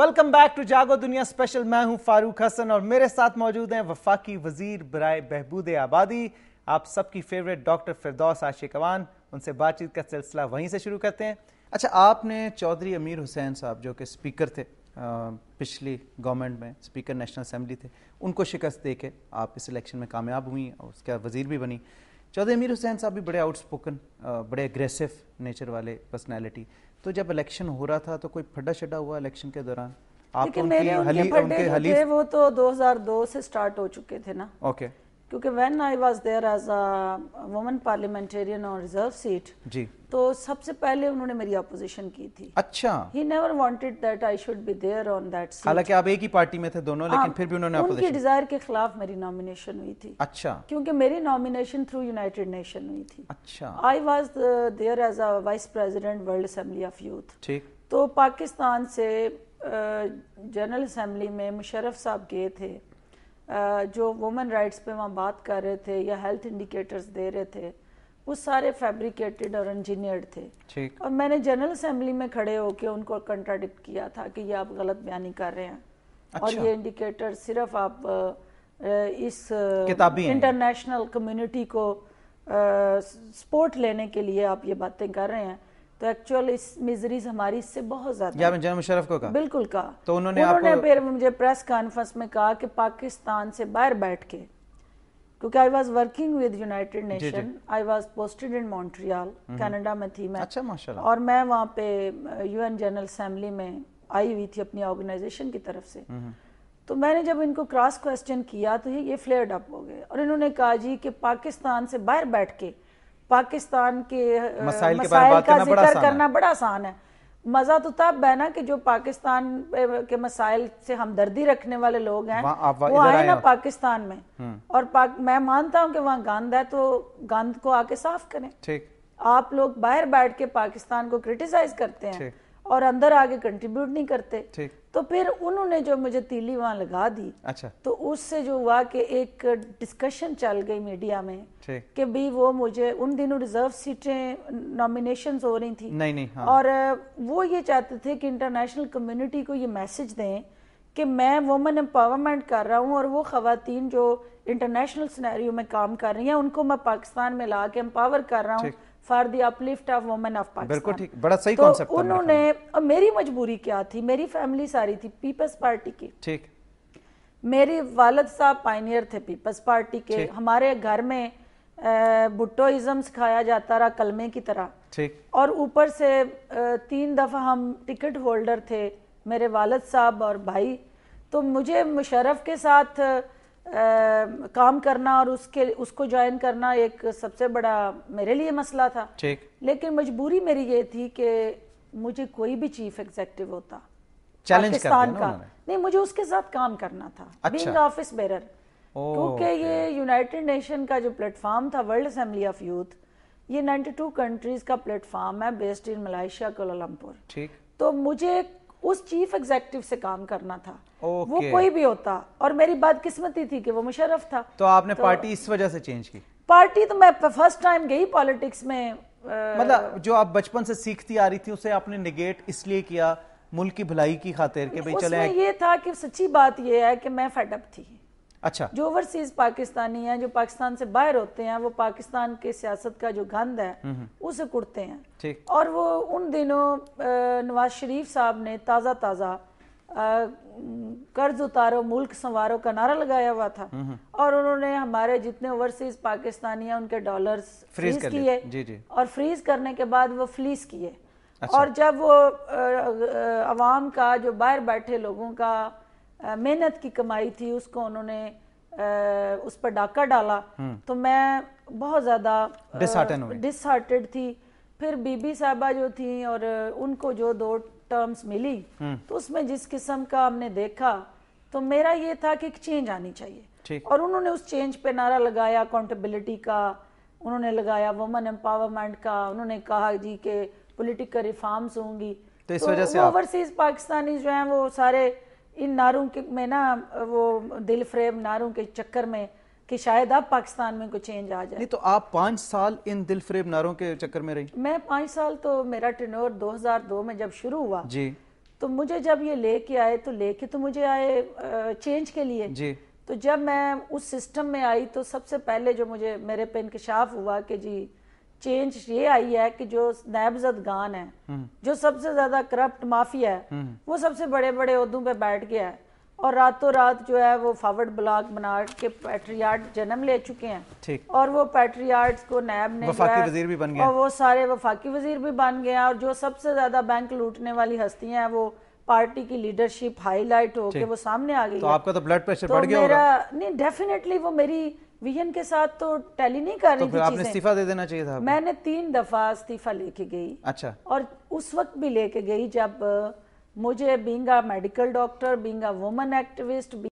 Welcome back to جاگو دنیا special. میں ہوں فاروق حسن اور میرے ساتھ موجود ہیں وفاقی وزیر برائے بہبود آبادی, آپ سب کی فیوریٹ ڈاکٹر فردوس عاشق اوان. ان سے بات چیت کا سلسلہ وہیں سے شروع کرتے ہیں. اچھا, آپ نے چودھری امیر حسین صاحب جو کہ اسپیکر تھے پچھلی گورنمنٹ میں, اسپیکر نیشنل اسمبلی تھے, ان کو شکست دے کے آپ اس الیکشن میں کامیاب ہوئی اور اس کا وزیر بھی بنی. چودھری امیر حسین صاحب بھی بڑے آؤٹ اسپوکن, بڑے ایگریسو نیچر والے پرسنالٹی. تو جب الیکشن ہو رہا تھا تو کوئی پھڈا شڈا ہوا الیکشن کے دوران؟ آپ ان کے پھڈے جو تھے وہ تو 2002 سے سٹارٹ ہو چکے تھے نا. اوکے. کیونکہ when I was there as a woman parliamentarian on reserve seat, جی, تو سب سے پہلے انہوں نے میری اپوزیشن کی تھی. اچھا. He never wanted that I should be there on that seat. حالانکہ آپ ایک ہی پارٹی میں تھے دونوں, لیکن پھر بھی انہوں نے ان کی ڈیزائر کے خلاف میری نامینیشن ہوئی تھی. اچھا. کیونکہ میری نامینیشن تھرو یونائٹڈ نیشن ہوئی تھی. اچھا. آئی was there as a vice president world assembly of youth. ٹھیک. تو پاکستان سے جنرل اسمبلی میں مشرف صاحب گئے تھے, جو وومن رائٹس پہ وہاں بات کر رہے تھے یا ہیلتھ انڈیکیٹرز دے رہے تھے, وہ سارے فیبریکیٹڈ اور انجینئرڈ تھے. ٹھیک. اور میں نے جنرل اسمبلی میں کھڑے ہو کے ان کو کنٹراڈکٹ کیا تھا کہ یہ آپ غلط بیانی کر رہے ہیں. اور یہ انڈیکیٹر صرف آپ اس انٹرنیشنل کمیونٹی کو سپورٹ لینے کے لیے آپ یہ باتیں کر رہے ہیں. تو ایکچوئل اس میزریز ہماری اس سے بہت زیادہ. یا جنرل مشرف کو کہا؟ بالکل کہا. تو انہوں نے پھر مجھے پریس کانفرنس میں کہا کہ پاکستان سے باہر بیٹھ کے, کیونکہ I was working with United nation, I was posted in Montreal, Canada میں تھی میں. اچھا, ماشاءاللہ. اور میں وہاں پہ یو این جنرل اسمبلی میں آئی ہوئی تھی اپنی آرگنائزیشن کی طرف سے. تو میں نے جب ان کو کراس کوسچن کیا تو یہ فلیئرڈ اپ ہو گئے, اور انہوں نے کہا جی کہ پاکستان سے باہر بیٹھ کے پاکستان کے مسائل کا ذکر کرنا بڑا آسان ہے. مزہ تو تب ہے نا کہ جو پاکستان کے مسائل سے ہمدردی رکھنے والے لوگ ہیں وہ آئے نا پاکستان میں, اور میں مانتا ہوں کہ وہاں گند ہے تو گند کو آ کے صاف کریں. آپ لوگ باہر بیٹھ کے پاکستان کو کرٹیسائز کرتے ہیں اور اندر آگے کنٹریبیوٹ نہیں کرتے. تو پھر انہوں نے جو مجھے تیلی وہاں لگا دی, تو اس سے جو ہوا کہ ایک ڈسکشن چل گئی میڈیا میں کہ بھی وہ مجھے ان دنوں ریزرو سیٹیں نامینیشنز ہو رہی تھی, اور وہ یہ چاہتے تھے کہ انٹرنیشنل کمیونٹی کو یہ میسج دیں کہ میں وومن امپاورمنٹ کر رہا ہوں, اور وہ خواتین جو انٹرنیشنل سینیریو میں کام کر رہی ہیں ان کو میں پاکستان میں لا کے امپاور کر رہا ہوں for the uplift of women of Pakistan. بالکل ٹھیک, بڑا صحیح کانسیپٹ. تو انہوں نے, میری مجبوری کیا تھی, میری فیملی ساری تھی پیپلز پارٹی کی. ٹھیک. میری والد صاحب پائنیئر تھے پیپلز پارٹی کے. ہمارے گھر میں بھٹوازم سکھایا جاتا رہا کلمے کی طرح. ٹھیک. اور اوپر سے 3 دفعہ ہم ٹکٹ ہولڈر تھے, میرے والد صاحب اور بھائی. تو مجھے مشرف کے ساتھ کام کرنا اور اس کو جوائن کرنا ایک سب سے بڑا میرے لیے مسئلہ تھا. لیکن مجبوری میری یہ تھی کہ مجھے کوئی بھی چیف ایگزیکٹو ہوتا پاکستان کا نہیں, مجھے اس کے ساتھ کام کرنا تھا, بینگ آفس بیرر. کیونکہ یہ یونائٹڈ نیشن کا جو پلیٹ فارم تھا ورلڈ اسمبلی آف یوتھ, یہ 92 کنٹریز کا پلیٹ فارم ہے بیسڈ ان ملائیشیا کوالالمپور. تو مجھے اس چیف ایگزیکٹو سے کام کرنا تھا, وہ کوئی بھی ہوتا, اور میری بات قسمتی تھی کہ وہ مشرف تھا. تو آپ نے پارٹی اس وجہ سے چینج کی؟ پارٹی تو میں فرسٹ ٹائم گئی پالیٹکس میں, مطلب جو آپ بچپن سے سیکھتی آ رہی تھی اسے آپ نے نیگیٹ اس لیے کیا ملک کی بھلائی کی خاطر کہ بھئی چلیں. اس میں یہ تھا کہ سچی بات یہ ہے کہ میں فیڈ اپ تھی. اچھا. جو اوورسیز پاکستانی ہیں, جو پاکستان سے باہر ہوتے ہیں, وہ پاکستان کے سیاست کا جو گند ہے اسے کڑتے ہیں. اور وہ ان دنوں نواز شریف صاحب نے تازہ قرض اتارو ملک سنوارو کا نعرہ لگایا ہوا تھا, اور انہوں نے ہمارے جتنے اوورسیز پاکستانی ہیں ان کے ڈالرز فریز کیے, اور فریز کرنے کے بعد وہ فلیس کیے. اور جب وہ عوام کا جو باہر بیٹھے لوگوں کا محنت کی کمائی تھی اس کو انہوں نے اس پر ڈاکہ ڈالا, تو میں بہت زیادہ ڈس ہارٹڈ تھی. پھر بی بی صاحبہ جو تھیں اور ان کو جو 2 ٹرمز ملی, تو اس میں جس قسم کا ہم نے دیکھا, تو میرا یہ تھا کہ ایک چینج آنی چاہیے. اور انہوں نے اس چینج پہ نعرہ لگایا اکاؤنٹیبلٹی کا, انہوں نے لگایا وومن امپاورمنٹ کا, انہوں نے کہا جی کہ پولیٹیکل ریفارمز ہوں گی. تو اس وجہ سے اوورسیز پاکستانی جو ہیں وہ سارے ان نعروں میں نا, وہ دل فریب نعروں کے چکر میں کہ شاید اب پاکستان میں کوئی چینج آ جائے. نہیں تو آپ 5 سال ان دل فریب نعروں کے چکر میں رہی؟ میں 5 سال تو میرا ٹینور 2002 میں جب شروع ہوا, تو مجھے جب یہ لے کے آئے تو لے کے تو مجھے آئے چینج کے لیے جی. تو جب میں اس سسٹم میں آئی تو سب سے پہلے جو مجھے میرے پہ انکشاف ہوا کہ جی چینج یہ آئی ہے کہ جو نیب زدگان ہے, جو سب سے زیادہ کرپٹ مافیا ہے, وہ سب سے بڑے بڑے عہدوں پہ بیٹھ گیا ہے اور راتوں رات جو ہے وہ فارورڈ بلاک بنا کے پیٹریارٹ جنم لے چکے ہیں اور وہ پیٹریارٹس کو نیب نے وفاقی وزیر بھی بن گئے اور وہ سارے وفاقی وزیر بھی بن گئے ہیں اور جو سب سے زیادہ بینک لوٹنے والی ہستیاں ہیں وہ پارٹی کی لیڈرشپ ہائی لائٹ ہو کے وہ سامنے آ گئی. تو آپ کا تو بلڈ پریشر بڑھ گیا ہوگا. نہیں ڈیفینیٹلی وہ میری ویژن کے ساتھ تو ٹیلی نہیں کر رہی تھی. آپ نے استعفیٰ دے دینا چاہیے تھا. میں نے 3 دفعہ استعفیٰ لے کے گئی. اچھا. اور اس وقت بھی لے کے گئی جب مجھے being a medical doctor, being a woman activist,